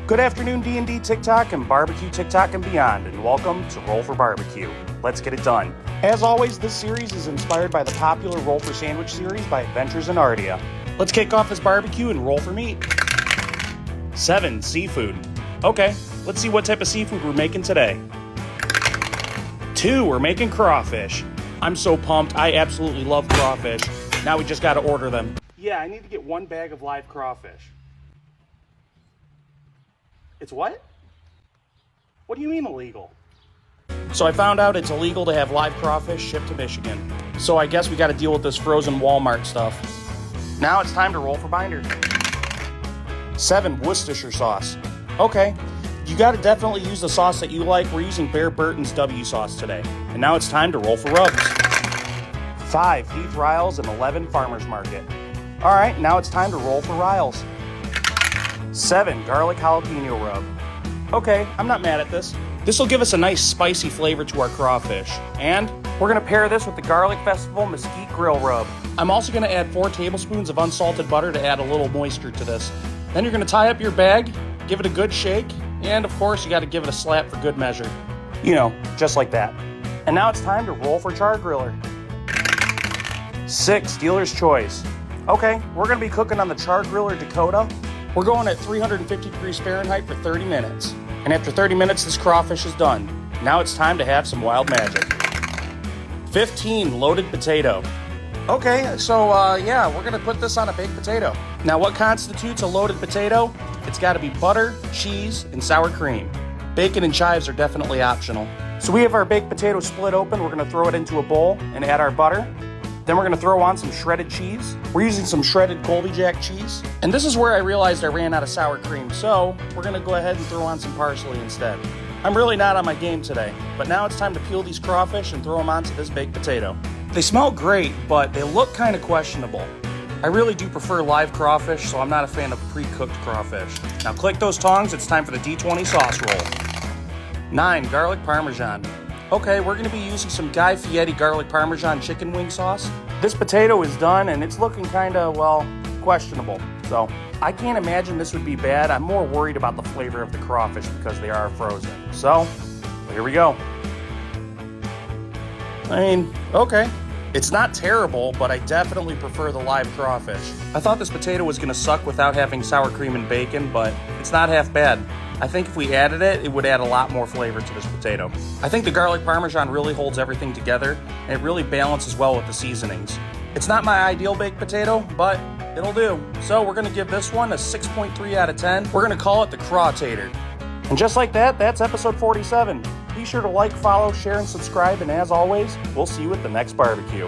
Good afternoon, D&D TikTok and barbecue TikTok and beyond, and welcome to Roll for Barbecue. Let's get it done. As always, this series is inspired by the popular Roll for Sandwich series by Adventures in Ardia. Let's kick off this barbecue and roll for meat. 7. Seafood. Okay, let's see what type of seafood we're making today. 2. We're making crawfish. I'm so pumped. I absolutely love crawfish. Now we just got to order them. Yeah, I need to get 1 bag of live crawfish. It's what? What do you mean illegal? So I found out it's illegal to have live crawfish shipped to Michigan. So I guess we got to deal with this frozen Walmart stuff. Now it's time to roll for binder. 7. Worcestershire sauce. Okay, you got to definitely use the sauce that you like. We're using Bear Burton's W sauce today. And now it's time to roll for rubs. 5. Heath Riles and 11 Farmers Market. All right, now it's time to roll for Riles. 7. Garlic jalapeno rub. Okay, I'm not mad at this. This will give us a nice spicy flavor to our crawfish. And we're gonna pair this with the Garlic Festival Mesquite Grill Rub. I'm also gonna add 4 tablespoons of unsalted butter to add a little moisture to this. Then you're gonna tie up your bag, give it a good shake, and of course you gotta give it a slap for good measure. You know, just like that. And now it's time to roll for char griller. 6. Dealer's Choice. Okay, we're gonna be cooking on the Char Griller Dakota. We're going at 350 degrees Fahrenheit for 30 minutes. And after 30 minutes, this crawfish is done. Now it's time to have some wild magic. 15. Loaded potato. Okay, so yeah, we're gonna put this on a baked potato. Now what constitutes a loaded potato? It's gotta be butter, cheese, and sour cream. Bacon and chives are definitely optional. So we have our baked potato split open. We're gonna throw it into a bowl and add our butter. Then we're gonna throw on some shredded cheese. We're using some shredded Colby Jack cheese. And this is where I realized I ran out of sour cream, so we're gonna go ahead and throw on some parsley instead. I'm really not on my game today, but now it's time to peel these crawfish and throw them onto this baked potato. They smell great, but they look kind of questionable. I really do prefer live crawfish, so I'm not a fan of pre-cooked crawfish. Now click those tongs, it's time for the D20 sauce roll. 9. Garlic Parmesan. Okay, we're gonna be using some Guy Fieri garlic Parmesan chicken wing sauce. This potato is done and it's looking kinda, well, questionable. So I can't imagine this would be bad. I'm more worried about the flavor of the crawfish because they are frozen. So, here we go. I mean, okay. It's not terrible, but I definitely prefer the live crawfish. I thought this potato was gonna suck without having sour cream and bacon, but it's not half bad. I think if we added it, it would add a lot more flavor to this potato. I think the garlic Parmesan really holds everything together, and it really balances well with the seasonings. It's not my ideal baked potato, but it'll do. So we're gonna give this one a 6.3 out of 10. We're gonna call it the Crawtater. And just like that, that's episode 47. Be sure to like, follow, share, and subscribe, and as always, we'll see you at the next barbecue.